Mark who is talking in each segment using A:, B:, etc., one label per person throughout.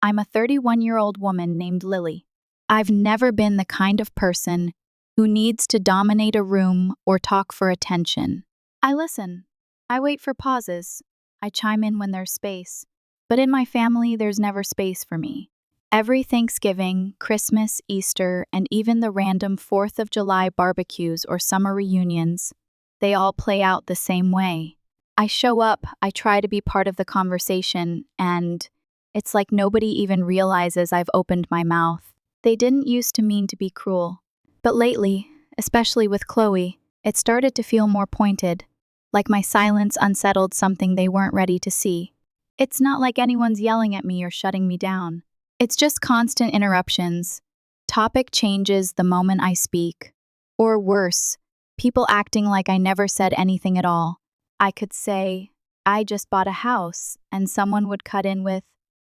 A: I'm a 31-year-old woman named Lily. I've never been the kind of person who needs to dominate a room or talk for attention. I listen. I wait for pauses. I chime in when there's space. But in my family, there's never space for me. Every Thanksgiving, Christmas, Easter, and even the random 4th of July barbecues or summer reunions, they all play out the same way. I show up, I try to be part of the conversation, and it's like nobody even realizes I've opened my mouth. They didn't used to mean to be cruel. But lately, especially with Chloe, it started to feel more pointed, like my silence unsettled something they weren't ready to see. It's not like anyone's yelling at me or shutting me down. It's just constant interruptions. Topic changes the moment I speak. Or worse, people acting like I never said anything at all. I could say, I just bought a house, and someone would cut in with,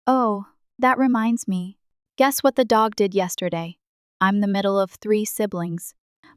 A: oh, that reminds me. Guess what the dog did yesterday? I'm the middle of 3 siblings.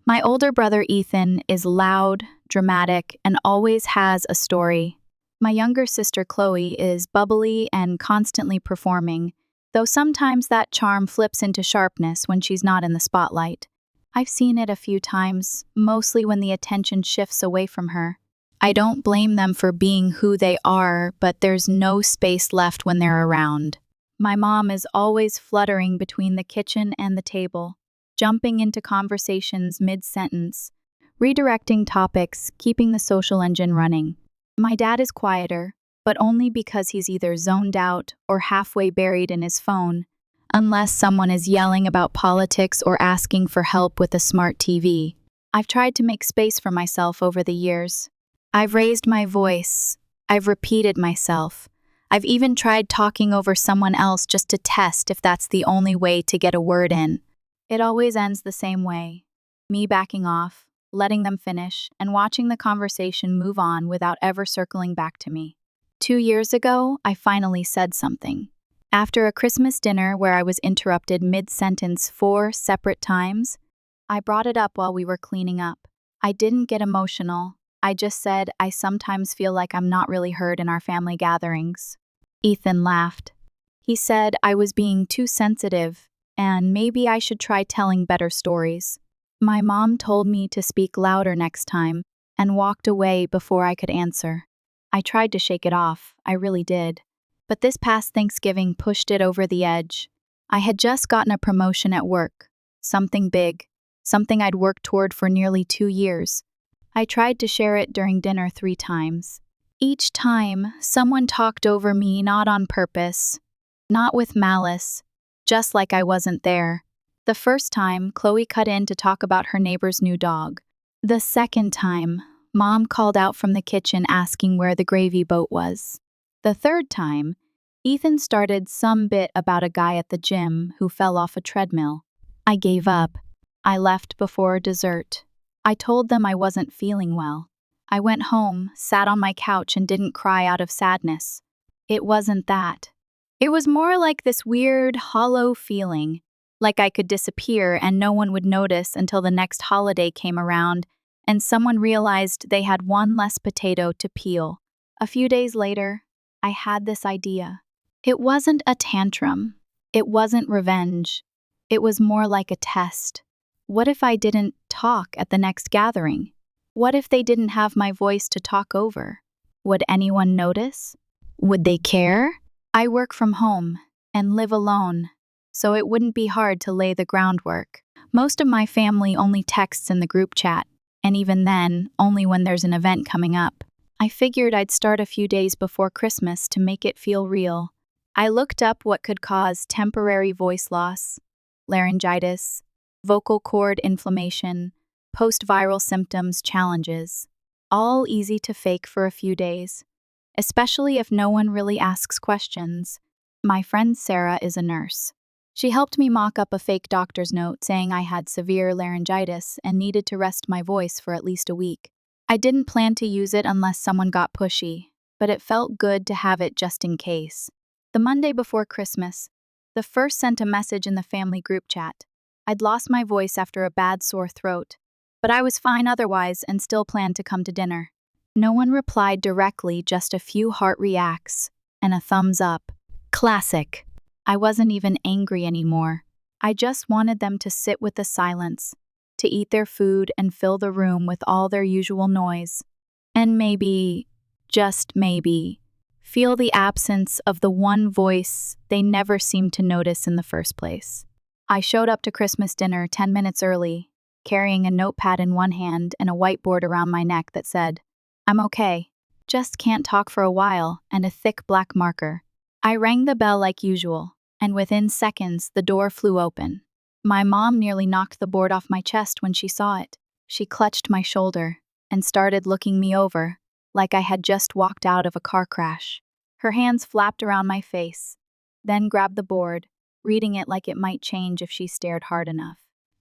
A: My older brother Ethan is loud, dramatic, and always has a story. My younger sister Chloe is bubbly and constantly performing, though sometimes that charm flips into sharpness when she's not in the spotlight. I've seen it a few times, mostly when the attention shifts away from her. I don't blame them for being who they are, but there's no space left when they're around. My mom is always fluttering between the kitchen and the table, jumping into conversations mid-sentence, redirecting topics, keeping the social engine running. My dad is quieter, but only because he's either zoned out or halfway buried in his phone, unless someone is yelling about politics or asking for help with a smart TV. I've tried to make space for myself over the years. I've raised my voice. I've repeated myself. I've even tried talking over someone else just to test if that's the only way to get a word in. It always ends the same way. Me backing off, letting them finish, and watching the conversation move on without ever circling back to me. 2 years ago, I finally said something. After a Christmas dinner where I was interrupted mid-sentence 4 separate times, I brought it up while we were cleaning up. I didn't get emotional. I just said I sometimes feel like I'm not really heard in our family gatherings. Ethan laughed. He said I was being too sensitive, and maybe I should try telling better stories. My mom told me to speak louder next time and walked away before I could answer. I tried to shake it off, I really did. But this past Thanksgiving pushed it over the edge. I had just gotten a promotion at work, something big, something I'd worked toward for nearly 2 years. I tried to share it during dinner 3 times. Each time, someone talked over me not on purpose, not with malice, just like I wasn't there. The first time, Chloe cut in to talk about her neighbor's new dog. The second time, Mom called out from the kitchen asking where the gravy boat was. The third time, Ethan started some bit about a guy at the gym who fell off a treadmill. I gave up. I left before dessert. I told them I wasn't feeling well. I went home, sat on my couch, and didn't cry out of sadness. It wasn't that. It was more like this weird, hollow feeling, like I could disappear and no one would notice until the next holiday came around and someone realized they had 1 less potato to peel. A few days later, I had this idea. It wasn't a tantrum. It wasn't revenge. It was more like a test. What if I didn't talk at the next gathering? What if they didn't have my voice to talk over? Would anyone notice? Would they care? I work from home and live alone, so it wouldn't be hard to lay the groundwork. Most of my family only texts in the group chat, and even then, only when there's an event coming up. I figured I'd start a few days before Christmas to make it feel real. I looked up what could cause temporary voice loss, laryngitis, vocal cord inflammation, post-viral symptoms challenges, all easy to fake for a few days, especially if no one really asks questions. My friend Sarah is a nurse. She helped me mock up a fake doctor's note saying I had severe laryngitis and needed to rest my voice for at least a week. I didn't plan to use it unless someone got pushy, but it felt good to have it just in case. The Monday before Christmas, the first sent a message in the family group chat. I'd lost my voice after a bad sore throat, but I was fine otherwise and still planned to come to dinner. No one replied directly, just a few heart reacts and a thumbs up. Classic. I wasn't even angry anymore. I just wanted them to sit with the silence, to eat their food and fill the room with all their usual noise. And maybe, just maybe, feel the absence of the one voice they never seemed to notice in the first place. I showed up to Christmas dinner 10 minutes early, carrying a notepad in one hand and a whiteboard around my neck that said, "I'm okay, just can't talk for a while," and a thick black marker. I rang the bell like usual, and within seconds the door flew open. My mom nearly knocked the board off my chest when she saw it. She clutched my shoulder and started looking me over, like I had just walked out of a car crash. Her hands flapped around my face, then grabbed the board, reading it like it might change if she stared hard enough.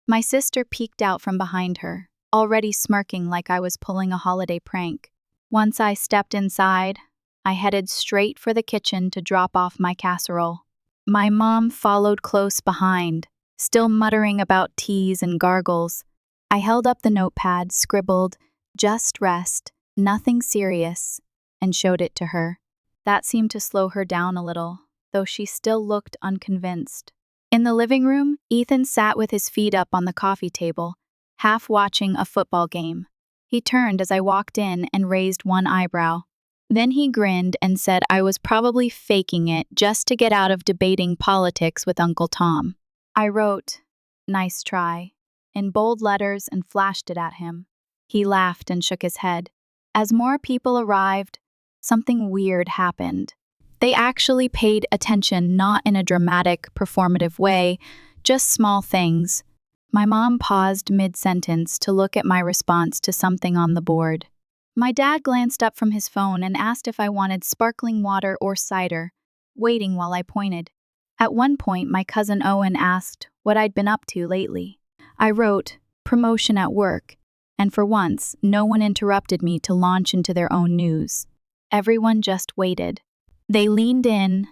A: My sister peeked out from behind her, already smirking like I was pulling a holiday prank. Once I stepped inside, I headed straight for the kitchen to drop off my casserole. My mom followed close behind, still muttering about teas and gargles. I held up the notepad, scribbled, "Just rest, nothing serious," and showed it to her. That seemed to slow her down a little, though she still looked unconvinced. In the living room, Ethan sat with his feet up on the coffee table, half watching a football game. He turned as I walked in and raised one eyebrow. Then he grinned and said I was probably faking it just to get out of debating politics with Uncle Tom. I wrote, "Nice try," in bold letters and flashed it at him. He laughed and shook his head. As more people arrived, something weird happened. They actually paid attention, not in a dramatic, performative way, just small things. My mom paused mid-sentence to look at my response to something on the board. My dad glanced up from his phone and asked if I wanted sparkling water or cider, waiting while I pointed. At one point, my cousin Owen asked what I'd been up to lately. I wrote, "Promotion at work," and for once, no one interrupted me to launch into their own news. Everyone just waited. They leaned in.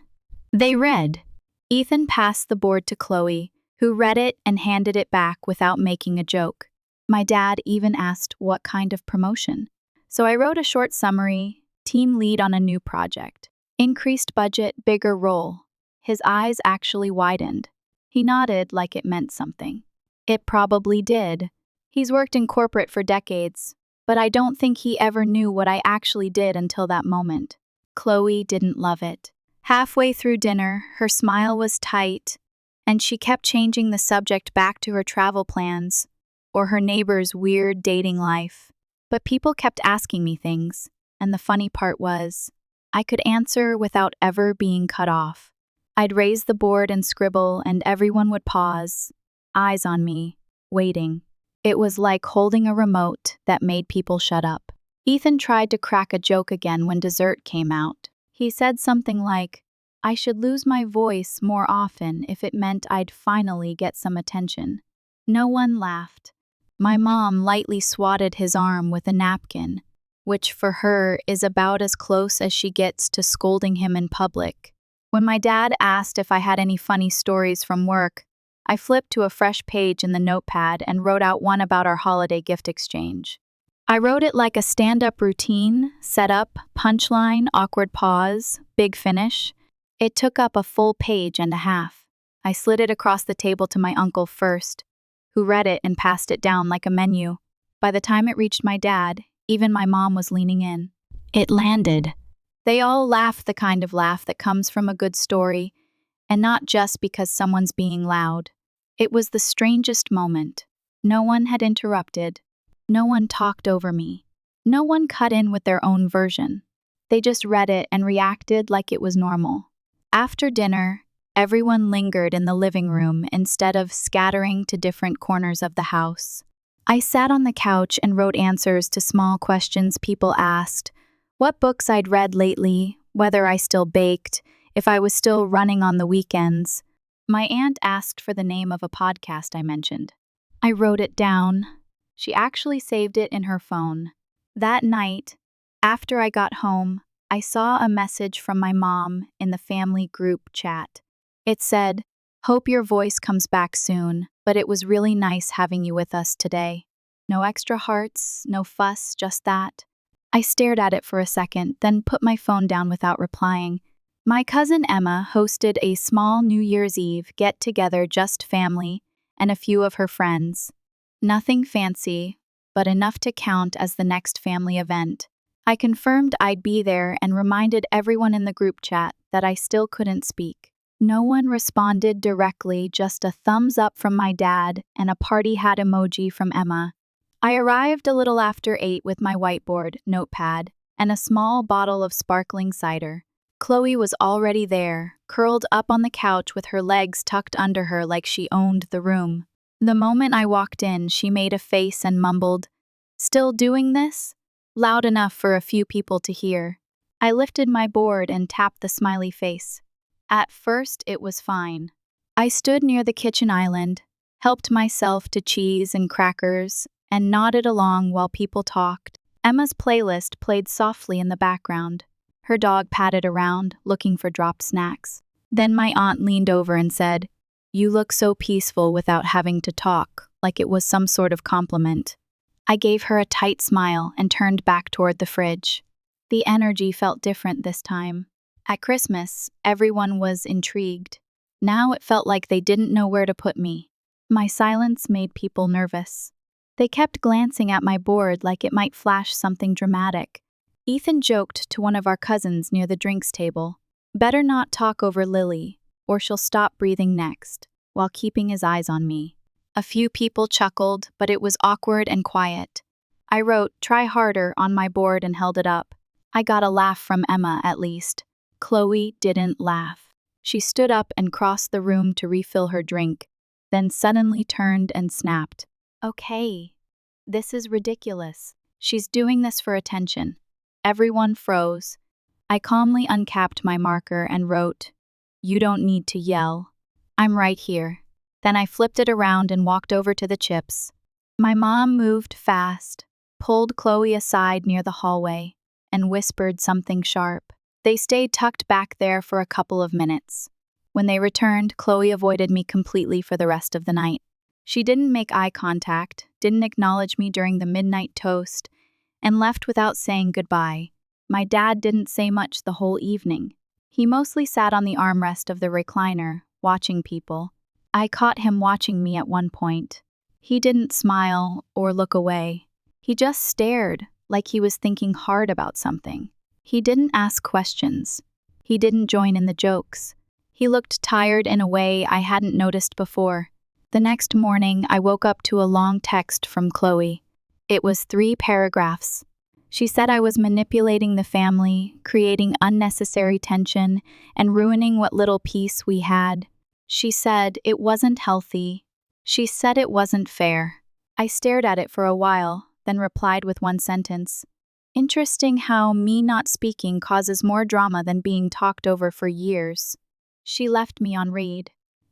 A: They read. Ethan passed the board to Chloe, who read it and handed it back without making a joke. My dad even asked what kind of promotion. So I wrote a short summary, team lead on a new project. Increased budget, bigger role. His eyes actually widened. He nodded like it meant something. It probably did. He's worked in corporate for decades, but I don't think he ever knew what I actually did until that moment. Chloe didn't love it. Halfway through dinner, her smile was tight, and she kept changing the subject back to her travel plans or her neighbor's weird dating life. But people kept asking me things, and the funny part was, I could answer without ever being cut off. I'd raise the board and scribble, and everyone would pause, eyes on me, waiting. It was like holding a remote that made people shut up. Ethan tried to crack a joke again when dessert came out. He said something like, I should lose my voice more often if it meant I'd finally get some attention. No one laughed. My mom lightly swatted his arm with a napkin, which for her is about as close as she gets to scolding him in public. When my dad asked if I had any funny stories from work, I flipped to a fresh page in the notepad and wrote out one about our holiday gift exchange. I wrote it like a stand-up routine, setup, punchline, awkward pause, big finish. It took up a full page and a half. I slid it across the table to my uncle first, who read it and passed it down like a menu. By the time it reached my dad, even my mom was leaning in. It landed. They all laughed, the kind of laugh that comes from a good story, and not just because someone's being loud. It was the strangest moment. No one had interrupted. No one talked over me. No one cut in with their own version. They just read it and reacted like it was normal. After dinner, everyone lingered in the living room instead of scattering to different corners of the house. I sat on the couch and wrote answers to small questions people asked, what books I'd read lately, whether I still baked, if I was still running on the weekends. My aunt asked for the name of a podcast I mentioned. I wrote it down. She actually saved it in her phone. That night, after I got home, I saw a message from my mom in the family group chat. It said, "Hope your voice comes back soon, but it was really nice having you with us today." No extra hearts, no fuss, just that. I stared at it for a second, then put my phone down without replying. My cousin Emma hosted a small New Year's Eve get-together, just family and a few of her friends. Nothing fancy, but enough to count as the next family event. I confirmed I'd be there and reminded everyone in the group chat that I still couldn't speak. No one responded directly, just a thumbs up from my dad and a party hat emoji from Emma. I arrived a little after 8 with my whiteboard, notepad, and a small bottle of sparkling cider. Chloe was already there, curled up on the couch with her legs tucked under her like she owned the room. The moment I walked in, she made a face and mumbled, "Still doing this?" loud enough for a few people to hear. I lifted my board and tapped the smiley face. At first, it was fine. I stood near the kitchen island, helped myself to cheese and crackers, and nodded along while people talked. Emma's playlist played softly in the background. Her dog padded around, looking for dropped snacks. Then my aunt leaned over and said, "You look so peaceful without having to talk," like it was some sort of compliment. I gave her a tight smile and turned back toward the fridge. The energy felt different this time. At Christmas, everyone was intrigued. Now it felt like they didn't know where to put me. My silence made people nervous. They kept glancing at my board like it might flash something dramatic. Ethan joked to one of our cousins near the drinks table, "Better not talk over Lily, or she'll stop breathing next," while keeping his eyes on me. A few people chuckled, but it was awkward and quiet. I wrote, "Try harder," on my board and held it up. I got a laugh from Emma, at least. Chloe didn't laugh. She stood up and crossed the room to refill her drink, then suddenly turned and snapped, "Okay, this is ridiculous. She's doing this for attention." Everyone froze. I calmly uncapped my marker and wrote, "You don't need to yell. I'm right here." Then I flipped it around and walked over to the chips. My mom moved fast, pulled Chloe aside near the hallway, and whispered something sharp. They stayed tucked back there for a couple of minutes. When they returned, Chloe avoided me completely for the rest of the night. She didn't make eye contact, didn't acknowledge me during the midnight toast, and left without saying goodbye. My dad didn't say much the whole evening. He mostly sat on the armrest of the recliner, watching people. I caught him watching me at one point. He didn't smile or look away. He just stared, like he was thinking hard about something. He didn't ask questions. He didn't join in the jokes. He looked tired in a way I hadn't noticed before. The next morning, I woke up to a long text from Chloe. It was 3 paragraphs. She said I was manipulating the family, creating unnecessary tension, and ruining what little peace we had. She said it wasn't healthy. She said it wasn't fair. I stared at it for a while, then replied with one sentence. "Interesting how me not speaking causes more drama than being talked over for years." She left me on read.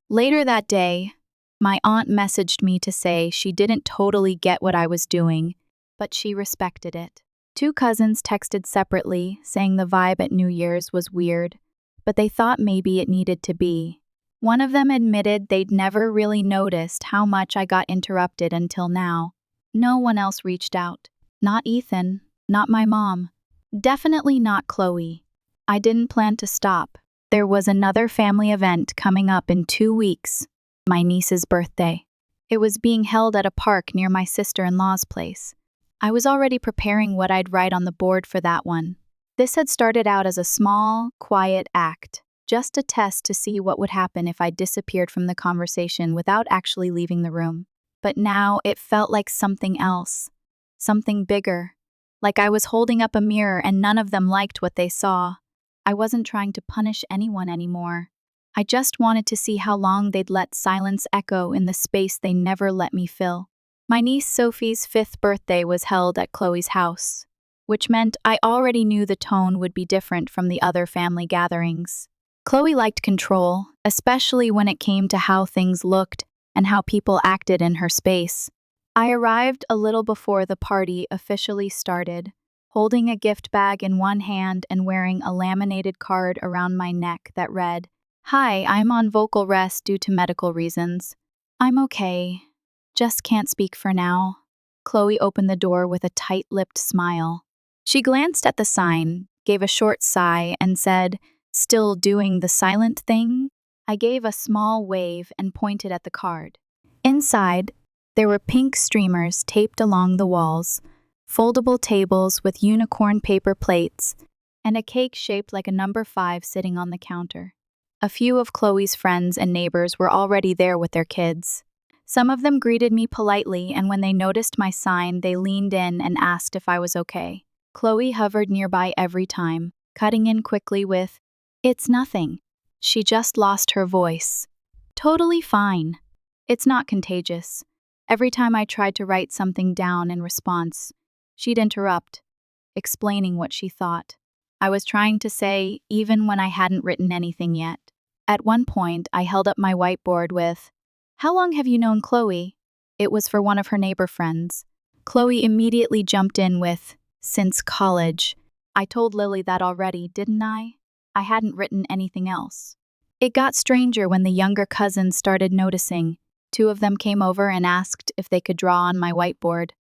A: Later that day, my aunt messaged me to say she didn't totally get what I was doing, but she respected it. 2 cousins texted separately, saying the vibe at New Year's was weird, but they thought maybe it needed to be. One of them admitted they'd never really noticed how much I got interrupted until now. No one else reached out. Not Ethan, not my mom. Definitely not Chloe. I didn't plan to stop. There was another family event coming up in 2 weeks. My niece's birthday. It was being held at a park near my sister-in-law's place. I was already preparing what I'd write on the board for that one. This had started out as a small, quiet act, just a test to see what would happen if I disappeared from the conversation without actually leaving the room. But now it felt like something else, something bigger, like I was holding up a mirror and none of them liked what they saw. I wasn't trying to punish anyone anymore. I just wanted to see how long they'd let silence echo in the space they never let me fill. My niece Sophie's 5th birthday was held at Chloe's house, which meant I already knew the tone would be different from the other family gatherings. Chloe liked control, especially when it came to how things looked and how people acted in her space. I arrived a little before the party officially started, holding a gift bag in one hand and wearing a laminated card around my neck that read, "Hi, I'm on vocal rest due to medical reasons. I'm okay. Just can't speak for now." Chloe opened the door with a tight-lipped smile. She glanced at the sign, gave a short sigh, and said, Still doing the silent thing? I gave a small wave and pointed at the card. Inside, there were pink streamers taped along the walls, foldable tables with unicorn paper plates, and a cake shaped like a number 5 sitting on the counter. A few of Chloe's friends and neighbors were already there with their kids. Some of them greeted me politely, and when they noticed my sign, they leaned in and asked if I was okay. Chloe hovered nearby every time, cutting in quickly with, "It's nothing. She just lost her voice. Totally fine. It's not contagious." Every time I tried to write something down in response, she'd interrupt, explaining what she thought. I was trying to say, even when I hadn't written anything yet. At one point, I held up my whiteboard with, "How long have you known Chloe?" It was for one of her neighbor friends. Chloe immediately jumped in with, "Since college." I told Lily that already, didn't I? I hadn't written anything else. It got stranger when the younger cousins started noticing. 2 of them came over and asked if they could draw on my whiteboard.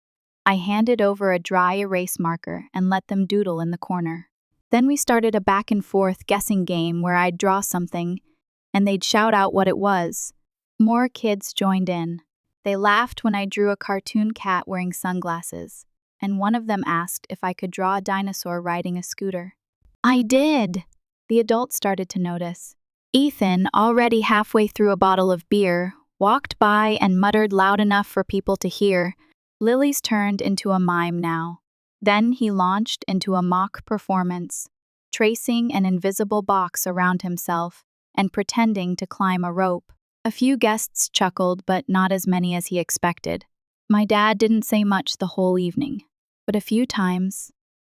A: I handed over a dry erase marker and let them doodle in the corner. Then we started a back and forth guessing game where I'd draw something, and they'd shout out what it was. More kids joined in. They laughed when I drew a cartoon cat wearing sunglasses, and one of them asked if I could draw a dinosaur riding a scooter. I did! The adults started to notice. Ethan, already halfway through a bottle of beer, walked by and muttered loud enough for people to hear. Lily's turned into a mime now. Then he launched into a mock performance, tracing an invisible box around himself and pretending to climb a rope. A few guests chuckled, but not as many as he expected. My dad didn't say much the whole evening, but a few times,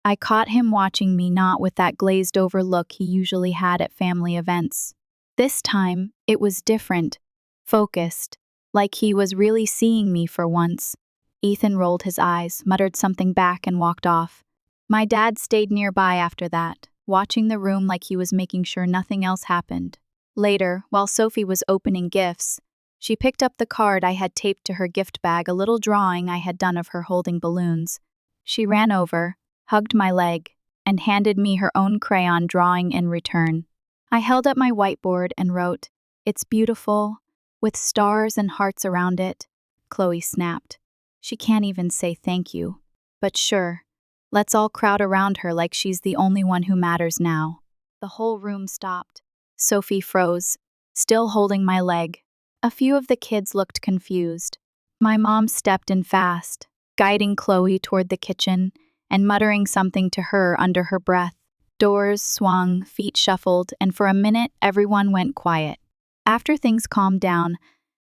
A: I caught him watching me, not with that glazed-over look he usually had at family events. This time, it was different, focused, like he was really seeing me for once. Ethan rolled his eyes, muttered something back, and walked off. My dad stayed nearby after that, watching the room like he was making sure nothing else happened. Later, while Sophie was opening gifts, she picked up the card I had taped to her gift bag, a little drawing I had done of her holding balloons. She ran over, hugged my leg, and handed me her own crayon drawing in return. I held up my whiteboard and wrote, "It's beautiful, with stars and hearts around it." Chloe snapped. She can't even say thank you. But sure, let's all crowd around her like she's the only one who matters now. The whole room stopped. Sophie froze, still holding my leg. A few of the kids looked confused. My mom stepped in fast, guiding Chloe toward the kitchen and muttering something to her under her breath. Doors swung, feet shuffled, and for a minute everyone went quiet. After things calmed down,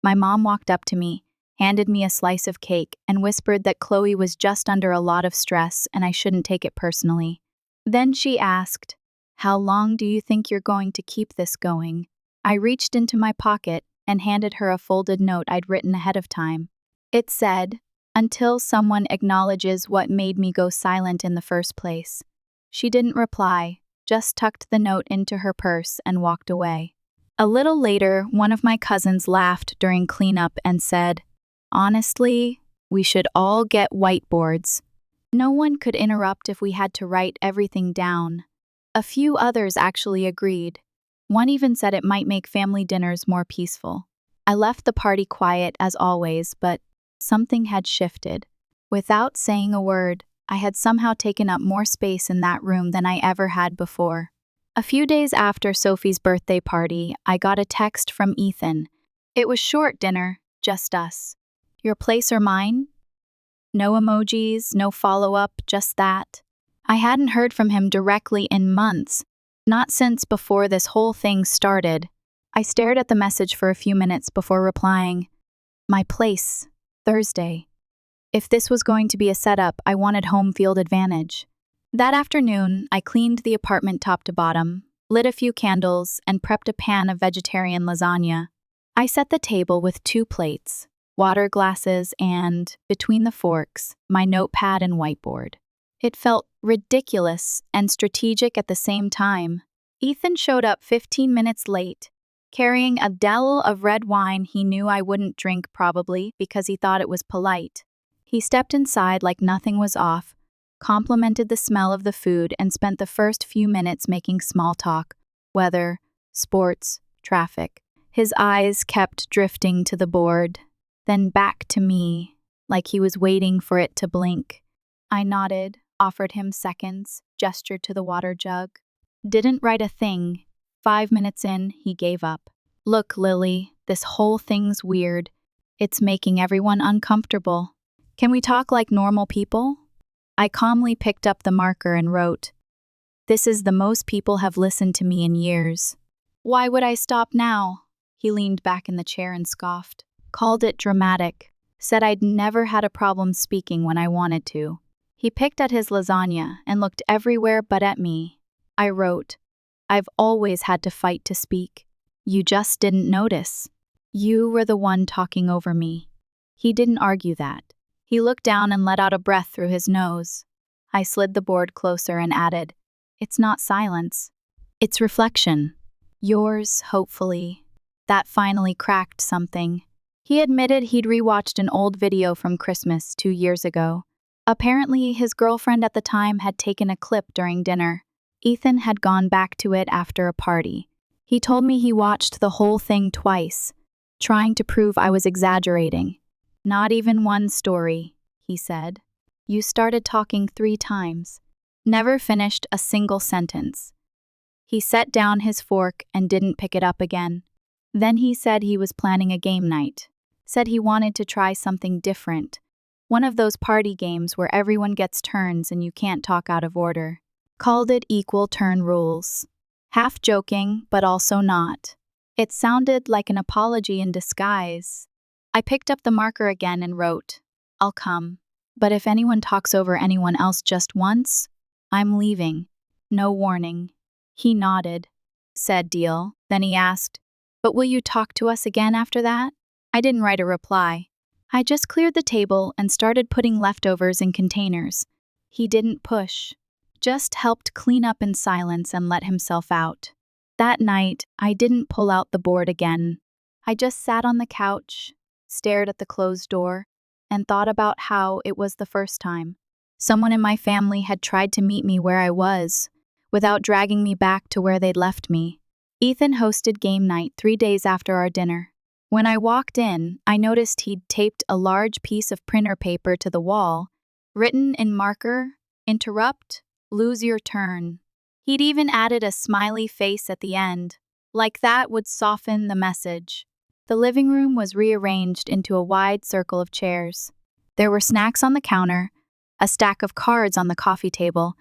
A: my mom walked up to me, handed me a slice of cake, and whispered that Chloe was just under a lot of stress and I shouldn't take it personally. Then she asked, "How long do you think you're going to keep this going?" I reached into my pocket and handed her a folded note I'd written ahead of time. It said, "Until someone acknowledges what made me go silent in the first place." She didn't reply, just tucked the note into her purse and walked away. A little later, one of my cousins laughed during cleanup and said, "Honestly, we should all get whiteboards." No one could interrupt if we had to write everything down. A few others actually agreed. One even said it might make family dinners more peaceful. I left the party quiet as always, but something had shifted. Without saying a word, I had somehow taken up more space in that room than I ever had before. A few days after Sophie's birthday party, I got a text from Ethan. It was short dinner, just us. "Your place or mine?" No emojis, no follow-up, just that. I hadn't heard from him directly in months, not since before this whole thing started. I stared at the message for a few minutes before replying, "My place, Thursday." If this was going to be a setup, I wanted home field advantage. That afternoon, I cleaned the apartment top to bottom, lit a few candles, and prepped a pan of vegetarian lasagna. I set the table with 2 plates, water glasses, and, between the forks, my notepad and whiteboard. It felt ridiculous and strategic at the same time. Ethan showed up 15 minutes late, carrying a dell of red wine he knew I wouldn't drink, probably because he thought it was polite. He stepped inside like nothing was off, complimented the smell of the food, and spent the first few minutes making small talk. weather, sports, traffic. His eyes kept drifting to the board, then back to me, like he was waiting for it to blink. I nodded, offered him seconds, gestured to the water jug. Didn't write a thing. 5 minutes in, he gave up. Look, Lily, this whole thing's weird. It's making everyone uncomfortable. Can we talk like normal people? I calmly picked up the marker and wrote, "This is the most people have listened to me in years." Why would I stop now? He leaned back in the chair and scoffed. Called it dramatic. Said I'd never had a problem speaking when I wanted to. He picked at his lasagna and looked everywhere but at me. I wrote, "I've always had to fight to speak. You just didn't notice. You were the one talking over me." He didn't argue that. He looked down and let out a breath through his nose. I slid the board closer and added, "It's not silence. It's reflection. Yours, hopefully." That finally cracked something. He admitted he'd rewatched an old video from Christmas 2 years ago. Apparently, his girlfriend at the time had taken a clip during dinner. Ethan had gone back to it after a party. He told me he watched the whole thing twice, trying to prove I was exaggerating. "Not even one story," he said. "You started talking 3 times. Never finished a single sentence." He set down his fork and didn't pick it up again. Then he said he was planning a game night. Said he wanted to try something different. One of those party games where everyone gets turns and you can't talk out of order. Called it equal turn rules. Half joking, but also not. It sounded like an apology in disguise. I picked up the marker again and wrote, "I'll come. But if anyone talks over anyone else just once, I'm leaving. No warning." He nodded. Said deal. Then he asked, "But will you talk to us again after that?" I didn't write a reply. I just cleared the table and started putting leftovers in containers. He didn't push. Just helped clean up in silence and let himself out. That night, I didn't pull out the board again. I just sat on the couch, stared at the closed door, and thought about how it was the first time. Someone in my family had tried to meet me where I was, without dragging me back to where they'd left me. Ethan hosted game night 3 days after our dinner. When I walked in, I noticed he'd taped a large piece of printer paper to the wall, written in marker, "Interrupt, lose your turn." He'd even added a smiley face at the end, like that would soften the message. The living room was rearranged into a wide circle of chairs. There were snacks on the counter, a stack of cards on the coffee table,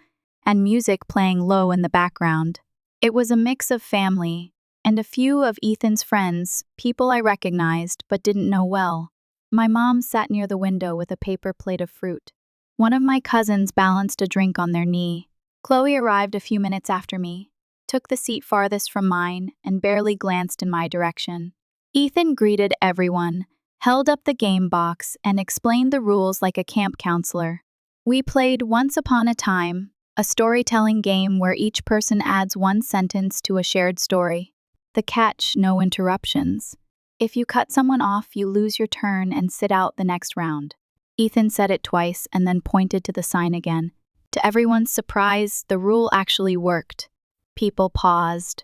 A: and music playing low in the background. It was a mix of family, and a few of Ethan's friends, people I recognized but didn't know well. My mom sat near the window with a paper plate of fruit. One of my cousins balanced a drink on their knee. Chloe arrived a few minutes after me, took the seat farthest from mine, and barely glanced in my direction. Ethan greeted everyone, held up the game box, and explained the rules like a camp counselor. We played Once Upon a Time, a storytelling game where each person adds 1 sentence to a shared story. The catch, no interruptions. If you cut someone off, you lose your turn and sit out the next round. Ethan said it twice and then pointed to the sign again. To everyone's surprise, the rule actually worked. People paused.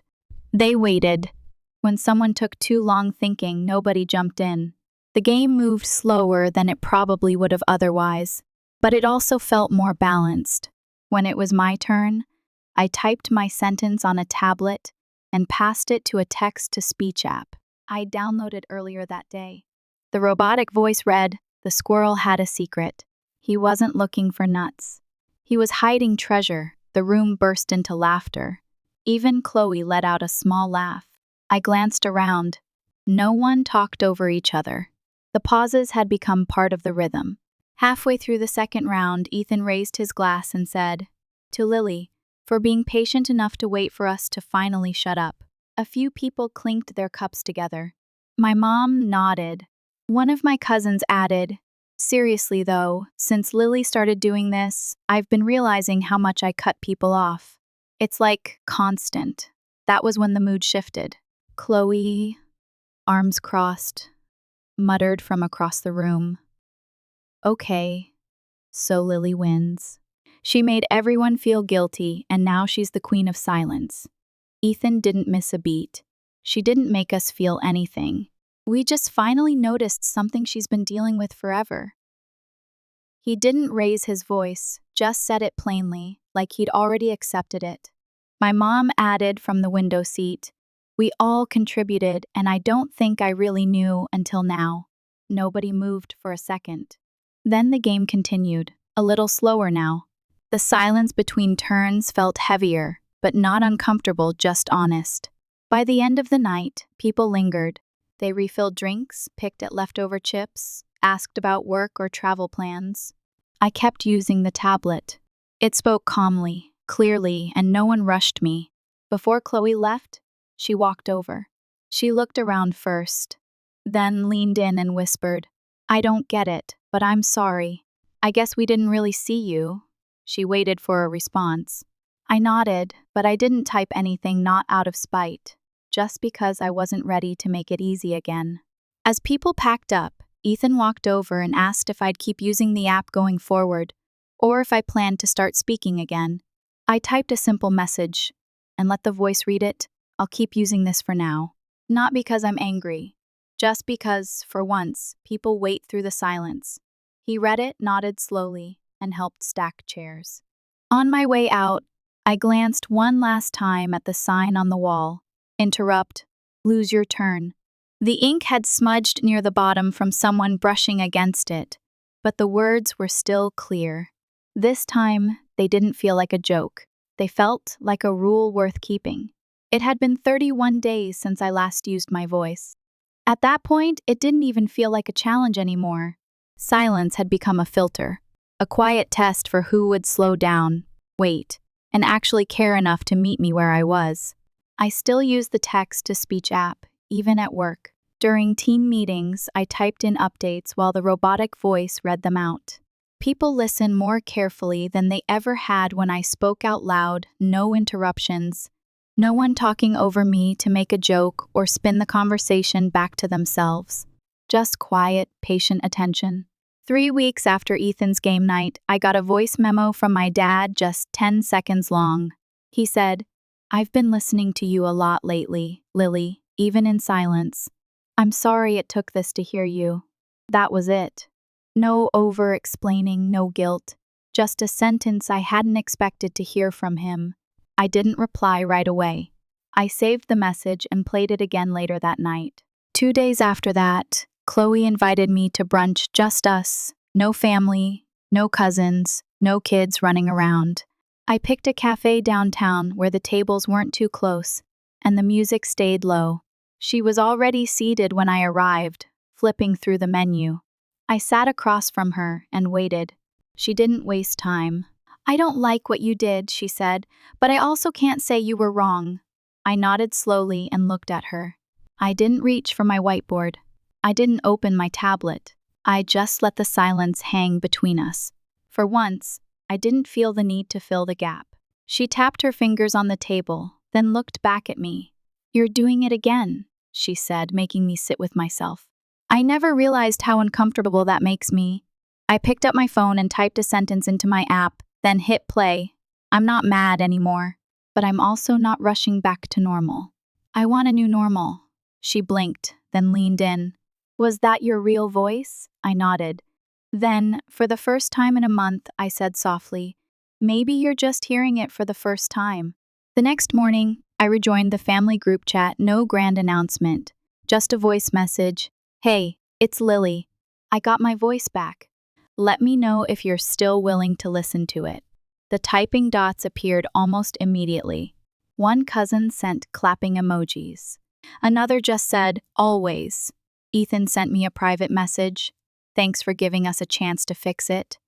A: They waited. When someone took too long thinking, nobody jumped in. The game moved slower than it probably would have otherwise, but it also felt more balanced. When it was my turn, I typed my sentence on a tablet and passed it to a text-to-speech app I downloaded earlier that day. The robotic voice read, "The squirrel had a secret. He wasn't looking for nuts. He was hiding treasure." The room burst into laughter. Even Chloe let out a small laugh. I glanced around. No one talked over each other. The pauses had become part of the rhythm. Halfway through the second round, Ethan raised his glass and said, "To Lily, for being patient enough to wait for us to finally shut up." A few people clinked their cups together. My mom nodded. One of my cousins added, "Seriously though, since Lily started doing this, I've been realizing how much I cut people off. It's like constant." That was when the mood shifted. Chloe, arms crossed, muttered from across the room, "Okay, so Lily wins. She made everyone feel guilty, and now she's the queen of silence." Ethan didn't miss a beat. She didn't make us feel anything. We just finally noticed something she's been dealing with forever. He didn't raise his voice, just said it plainly, like he'd already accepted it. My mom added from the window seat, "We all contributed, and I don't think I really knew until now." Nobody moved for a second. Then the game continued, a little slower now. The silence between turns felt heavier, but not uncomfortable, just honest. By the end of the night, people lingered. They refilled drinks, picked at leftover chips, asked about work or travel plans. I kept using the tablet. It spoke calmly, clearly, and no one rushed me. Before Chloe left, she walked over. She looked around first, then leaned in and whispered, "I don't get it, but I'm sorry. I guess we didn't really see you." She waited for a response. I nodded, but I didn't type anything, not out of spite, just because I wasn't ready to make it easy again. As people packed up, Ethan walked over and asked if I'd keep using the app going forward, or if I planned to start speaking again. I typed a simple message, and let the voice read it. "I'll keep using this for now." Not because I'm angry, just because, for once, people wait through the silence. He read it, nodded slowly, and helped stack chairs. On my way out, I glanced one last time at the sign on the wall. "Interrupt. Lose your turn." The ink had smudged near the bottom from someone brushing against it, but the words were still clear. This time, they didn't feel like a joke. They felt like a rule worth keeping. It had been 31 days since I last used my voice. At that point, it didn't even feel like a challenge anymore. Silence had become a filter, a quiet test for who would slow down, wait, and actually care enough to meet me where I was. I still use the text-to-speech app, even at work. During team meetings, I typed in updates while the robotic voice read them out. People listen more carefully than they ever had when I spoke out loud, no interruptions. No one talking over me to make a joke or spin the conversation back to themselves. Just quiet, patient attention. 3 weeks after Ethan's game night, I got a voice memo from my dad just 10 seconds long. He said, "I've been listening to you a lot lately, Lily, even in silence. I'm sorry it took this to hear you." That was it. No over-explaining, no guilt. Just a sentence I hadn't expected to hear from him. I didn't reply right away. I saved the message and played it again later that night. 2 days after that, Chloe invited me to brunch, just us. No family, no cousins, no kids running around. I picked a cafe downtown where the tables weren't too close, and the music stayed low. She was already seated when I arrived, flipping through the menu. I sat across from her and waited. She didn't waste time. "I don't like what you did," she said, "but I also can't say you were wrong." I nodded slowly and looked at her. I didn't reach for my whiteboard. I didn't open my tablet. I just let the silence hang between us. For once, I didn't feel the need to fill the gap. She tapped her fingers on the table, then looked back at me. "You're doing it again," she said, making me sit with myself. I never realized how uncomfortable that makes me. I picked up my phone and typed a sentence into my app, then hit play. I'm not mad anymore, but I'm also not rushing back to normal. "I want a new normal." She blinked, then leaned in. "Was that your real voice?" I nodded. Then, for the first time in a month, I said softly, "Maybe you're just hearing it for the first time." The next morning, I rejoined the family group chat, no grand announcement, just a voice message. "Hey, it's Lily. I got my voice back. Let me know if you're still willing to listen to it." The typing dots appeared almost immediately. One cousin sent clapping emojis. Another just said, "Always." Ethan sent me a private message. "Thanks for giving us a chance to fix it."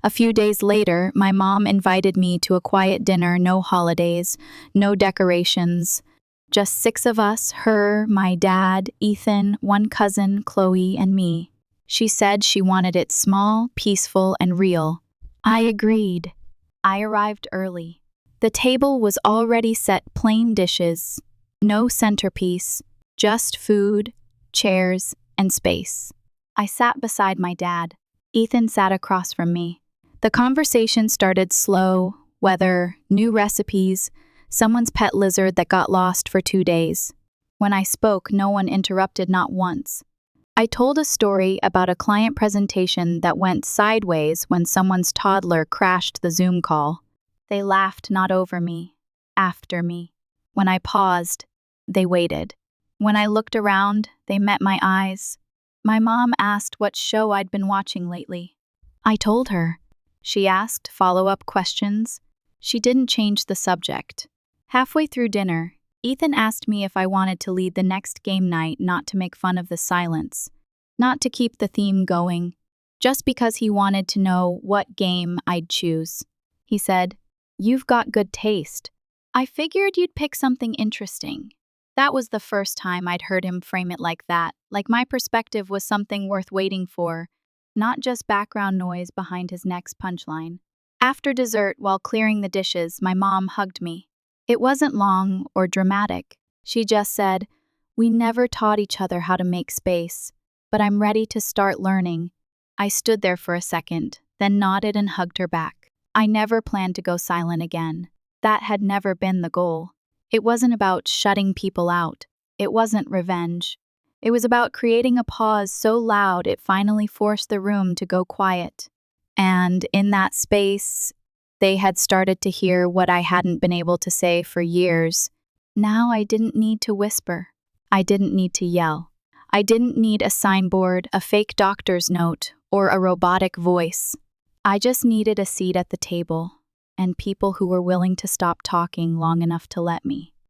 A: A few days later, my mom invited me to a quiet dinner, no holidays, no decorations. Just 6 of us, her, my dad, Ethan, one cousin, Chloe, and me. She said she wanted it small, peaceful, and real. I agreed. I arrived early. The table was already set, plain dishes, no centerpiece, just food, chairs, and space. I sat beside my dad. Ethan sat across from me. The conversation started slow, weather, new recipes, someone's pet lizard that got lost for 2 days. When I spoke, no one interrupted, not once. I told a story about a client presentation that went sideways when someone's toddler crashed the Zoom call. They laughed not over me, after me. When I paused, they waited. When I looked around, they met my eyes. My mom asked what show I'd been watching lately. I told her. She asked follow-up questions. She didn't change the subject. Halfway through dinner, Ethan asked me if I wanted to lead the next game night, not to make fun of the silence, not to keep the theme going, just because he wanted to know what game I'd choose. He said, "You've got good taste. I figured you'd pick something interesting." That was the first time I'd heard him frame it like that, like my perspective was something worth waiting for, not just background noise behind his next punchline. After dessert, while clearing the dishes, my mom hugged me. It wasn't long or dramatic. She just said, "We never taught each other how to make space, but I'm ready to start learning." I stood there for a second, then nodded and hugged her back. I never planned to go silent again. That had never been the goal. It wasn't about shutting people out. It wasn't revenge. It was about creating a pause so loud it finally forced the room to go quiet. And in that space, they had started to hear what I hadn't been able to say for years. Now I didn't need to whisper. I didn't need to yell. I didn't need a signboard, a fake doctor's note, or a robotic voice. I just needed a seat at the table, and people who were willing to stop talking long enough to let me.